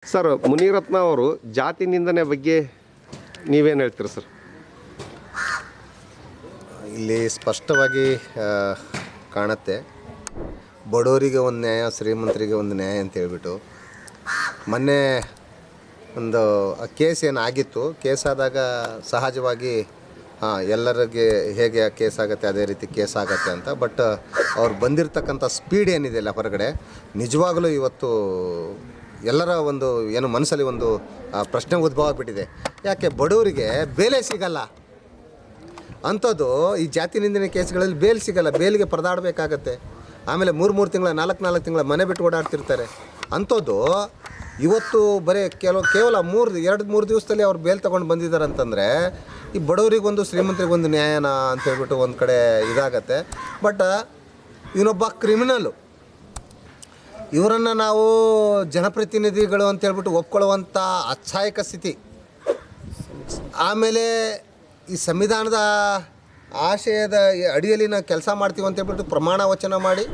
Sir, Munirathna ಅವರು ಜಾತಿ ನಿಂದನೆ ಬಗ್ಗೆ ನೀವೇನು ಹೇಳ್ತೀರಿ ಸರ್? ಇಲ್ಲಿ ಸ್ಪಷ್ಟವಾಗಿ ಕಾಣುತ್ತೆ, ಬಡವರಿಗೆ ಒಂದು ನ್ಯಾಯ, ಶ್ರೀಮಂತರಿಗೆ ಒಂದು ನ್ಯಾಯ ಅಂತ ಹೇಳ್ಬಿಟ್ಟು. ಮೊನ್ನೆ ಒಂದು ಕೇಸ್ ಏನಾಗಿತ್ತು, ಕೇಸ್ ಆದಾಗ ಸಹಜವಾಗಿ ಎಲ್ಲರಿಗೆ ಹೇಗೆ ಕೇಸ್ ಆಗುತ್ತೆ ಅದೇ ರೀತಿ ಕೇಸ್ ಆಗುತ್ತೆ ಅಂತ. ಬಟ್ ಅವ್ರು ಬಂದಿರತಕ್ಕಂಥ ಸ್ಪೀಡ್ ಏನಿದೆಯಲ್ಲ ಹೊರಗಡೆ, ನಿಜವಾಗಲೂ ಇವತ್ತು ಎಲ್ಲರ ಒಂದು ಏನು ಮನಸ್ಸಲ್ಲಿ ಒಂದು ಪ್ರಶ್ನೆ ಉದ್ಭವ ಆಗ್ಬಿಟ್ಟಿದೆ. ಯಾಕೆ ಬಡವರಿಗೆ ಬೇಲೆ ಸಿಗಲ್ಲ ಅಂಥದ್ದು ಈ ಜಾತಿ ನಿಂದನೆ ಕೇಸ್ಗಳಲ್ಲಿ ಬೇಲ್ ಸಿಗಲ್ಲ, ಬೇಲಿಗೆ ಪರದಾಡಬೇಕಾಗತ್ತೆ. ಆಮೇಲೆ 3 ತಿಂಗಳ 4 ತಿಂಗಳ ಮನೆ ಬಿಟ್ಟು ಓಡಾಡ್ತಿರ್ತಾರೆ. ಅಂಥದ್ದು ಇವತ್ತು ಬರೀ ಕೇವಲ 2-3 ದಿವಸದಲ್ಲಿ ಅವ್ರು ಬೇಲ್ ತೊಗೊಂಡು ಬಂದಿದ್ದಾರೆ ಅಂತಂದರೆ ಈ ಬಡವರಿಗೊಂದು ಶ್ರೀಮಂತರಿಗೊಂದು ನ್ಯಾಯನ ಅಂತೇಳ್ಬಿಟ್ಟು ಒಂದು ಕಡೆ ಇದಾಗತ್ತೆ. ಬಟ್ ಇವನೊಬ್ಬ ಕ್ರಿಮಿನಲ್ಲು, ಇವರನ್ನು ನಾವು ಜನಪ್ರತಿನಿಧಿಗಳು ಅಂತೇಳ್ಬಿಟ್ಟು ಒಪ್ಕೊಳ್ಳುವಂಥ ಅಸಹಾಯಕ ಸ್ಥಿತಿ. ಆಮೇಲೆ ಈ ಸಂವಿಧಾನದ ಆಶಯದ ಅಡಿಯಲ್ಲಿ ನಾವು ಕೆಲಸ ಮಾಡ್ತೀವಿ ಅಂತೇಳ್ಬಿಟ್ಟು ಪ್ರಮಾಣ ವಚನ ಮಾಡಿ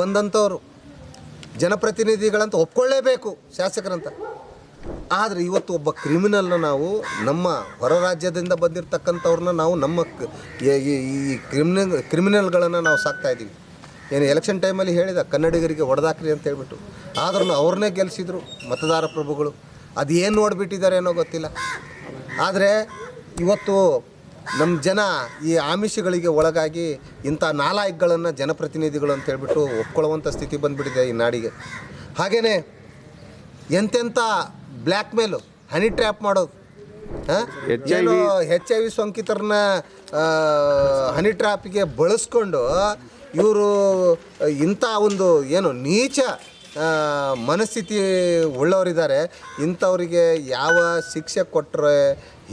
ಬಂದಂಥವ್ರು ಜನಪ್ರತಿನಿಧಿಗಳಂತ ಒಪ್ಕೊಳ್ಳೇಬೇಕು ಶಾಸಕರಂತ. ಆದರೆ ಇವತ್ತು ಒಬ್ಬ ಕ್ರಿಮಿನಲ್ನ ನಾವು, ನಮ್ಮ ಹೊರ ರಾಜ್ಯದಿಂದ ಬಂದಿರತಕ್ಕಂಥವ್ರನ್ನ ನಾವು ನಮ್ಮ ಈ ಕ್ರಿಮಿನಲ್ಗಳನ್ನು ನಾವು ಸಾಕ್ತಾಯಿದ್ದೀವಿ. ಏನು ಎಲೆಕ್ಷನ್ ಟೈಮಲ್ಲಿ ಹೇಳಿದ ಕನ್ನಡಿಗರಿಗೆ ಹೊಡೆದಾಕ್ರಿ ಅಂತ ಹೇಳ್ಬಿಟ್ಟು, ಆದ್ರೂ ಅವ್ರನ್ನೇ ಗೆಲ್ಲಿಸಿದ್ರು ಮತದಾರ ಪ್ರಭುಗಳು. ಅದು ಏನು ನೋಡಿಬಿಟ್ಟಿದ್ದಾರೆ ಏನೋ ಗೊತ್ತಿಲ್ಲ. ಆದರೆ ಇವತ್ತು ನಮ್ಮ ಜನ ಈ ಆಮಿಷಗಳಿಗೆ ಒಳಗಾಗಿ ಇಂಥ ನಾಲಾಯಕ್ಗಳನ್ನು ಜನಪ್ರತಿನಿಧಿಗಳು ಅಂತ ಹೇಳ್ಬಿಟ್ಟು ಒಪ್ಕೊಳ್ಳುವಂಥ ಸ್ಥಿತಿ ಬಂದುಬಿಟ್ಟಿದೆ ಈ ನಾಡಿಗೆ. ಹಾಗೆಯೇ ಎಂತೆಂಥ ಬ್ಲ್ಯಾಕ್ ಮೇಲು, ಹನಿ ಟ್ರ್ಯಾಪ್ ಮಾಡೋದು, ಏನೋ HIV ಸೋಂಕಿತರನ್ನ ಹನಿ ಟ್ರ್ಯಾಪಿಗೆ ಬಳಸ್ಕೊಂಡು ಇವರು ಇಂಥ ಒಂದು ಏನು ನೀಚ ಮನಸ್ಥಿತಿ ಉಳ್ಳವರಿದ್ದಾರೆ. ಇಂಥವರಿಗೆ ಯಾವ ಶಿಕ್ಷೆ ಕೊಟ್ಟರೆ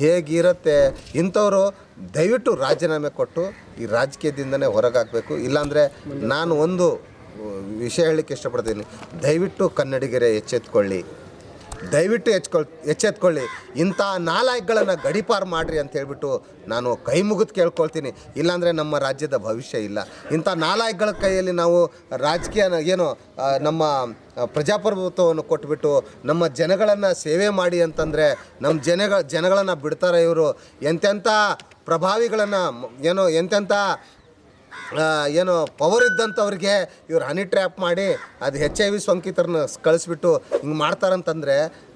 ಹೇಗಿರುತ್ತೆ, ಇಂಥವರು ದಯವಿಟ್ಟು ರಾಜೀನಾಮೆ ಕೊಟ್ಟು ಈ ರಾಜಕೀಯದಿಂದನೇ ಹೊರಗಾಕಬೇಕು. ಇಲ್ಲಾಂದರೆ ನಾನು ಒಂದು ವಿಷಯ ಹೇಳಲಿಕ್ಕೆ ಇಷ್ಟಪಡ್ತೀನಿ, ದಯವಿಟ್ಟು ಕನ್ನಡಿಗರೇ ಎಚ್ಚೆತ್ಕೊಳ್ಳಿ. ಇಂಥ ನಾಲಾಯಕ್ಗಳನ್ನು ಗಡೀಪಾರು ಮಾಡಿರಿ ಅಂತ ಹೇಳ್ಬಿಟ್ಟು ನಾನು ಕೈ ಮುಗಿದು ಕೇಳ್ಕೊಳ್ತೀನಿ. ಇಲ್ಲಾಂದರೆ ನಮ್ಮ ರಾಜ್ಯದ ಭವಿಷ್ಯ ಇಲ್ಲ. ಇಂಥ ನಾಲಾಯಕ್ಗಳ ಕೈಯಲ್ಲಿ ನಾವು ರಾಜಕೀಯ ಏನು ನಮ್ಮ ಪ್ರಜಾಪ್ರಭುತ್ವವನ್ನು ಕೊಟ್ಬಿಟ್ಟು ನಮ್ಮ ಜನಗಳನ್ನು ಸೇವೆ ಮಾಡಿ ಅಂತಂದರೆ ನಮ್ಮ ಜನಗಳನ್ನು ಬಿಡ್ತಾರೆ ಇವರು. ಎಂತೆಂಥ ಪ್ರಭಾವಿಗಳನ್ನು ಎಂತೆಂಥ ಪವರ್ ಇದ್ದಂಥವ್ರಿಗೆ ಇವ್ರು ಹನಿ ಟ್ರ್ಯಾಪ್ ಮಾಡಿ ಅದು HIV ಸೋಂಕಿತರನ್ನ ಕಳಿಸ್ಬಿಟ್ಟು ಹಿಂಗೆ ಮಾಡ್ತಾರಂತಂದರೆ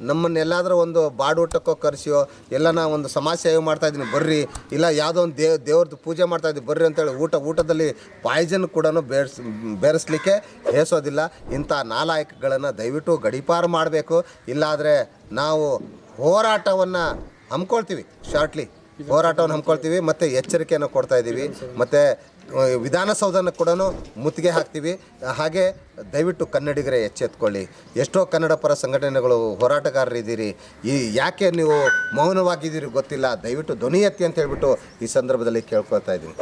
ನಮ್ಮನ್ನೆಲ್ಲಾದರೂ ಒಂದು ಬಾಡೂಟಕ್ಕೋ ಕರೆಸಿಯೋ, ಎಲ್ಲ ಒಂದು ಸಮಾಜ ಸೇವೆ ಮಾಡ್ತಾಯಿದ್ದೀನಿ ಬರ್ರಿ, ಇಲ್ಲ ಯಾವುದೋ ಒಂದು ದೇವ್ರದ್ದು ಪೂಜೆ ಮಾಡ್ತಾಯಿದ್ದೀನಿ ಬರ್ರಿ ಅಂತೇಳಿ ಊಟದಲ್ಲಿ ಪಾಯ್ಸನ್ ಕೂಡ ಬೆರೆಸ್ಲಿಕ್ಕೆ ಹೇಸೋದಿಲ್ಲ. ಇಂಥ ನಾಲಾಯಕ್ಗಳನ್ನು ದಯವಿಟ್ಟು ಗಡೀಪಾರು ಮಾಡಬೇಕು. ಇಲ್ಲಾದರೆ ನಾವು ಹೋರಾಟವನ್ನು ಹಮ್ಮಿಕೊಳ್ತೀವಿ, ಮತ್ತು ಎಚ್ಚರಿಕೆಯನ್ನು ಕೊಡ್ತಾಯಿದ್ದೀವಿ. ಮತ್ತು ವಿಧಾನಸೌಧನ ಕೂಡ ಮುತ್ತಿಗೆ ಹಾಕ್ತೀವಿ. ಹಾಗೆ ದಯವಿಟ್ಟು ಕನ್ನಡಿಗರೇ ಎಚ್ಚೆತ್ಕೊಳ್ಳಿ. ಎಷ್ಟೋ ಕನ್ನಡ ಪರ ಸಂಘಟನೆಗಳು, ಹೋರಾಟಗಾರರಿದ್ದೀರಿ, ಯಾಕೆ ನೀವು ಮೌನವಾಗಿದ್ದೀರಿ ಗೊತ್ತಿಲ್ಲ, ದಯವಿಟ್ಟು ಧ್ವನಿ ಎತ್ತಿ ಅಂತ ಹೇಳ್ಬಿಟ್ಟು ಈ ಸಂದರ್ಭದಲ್ಲಿ ಕೇಳ್ಕೊಳ್ತಾ ಇದ್ದೀನಿ.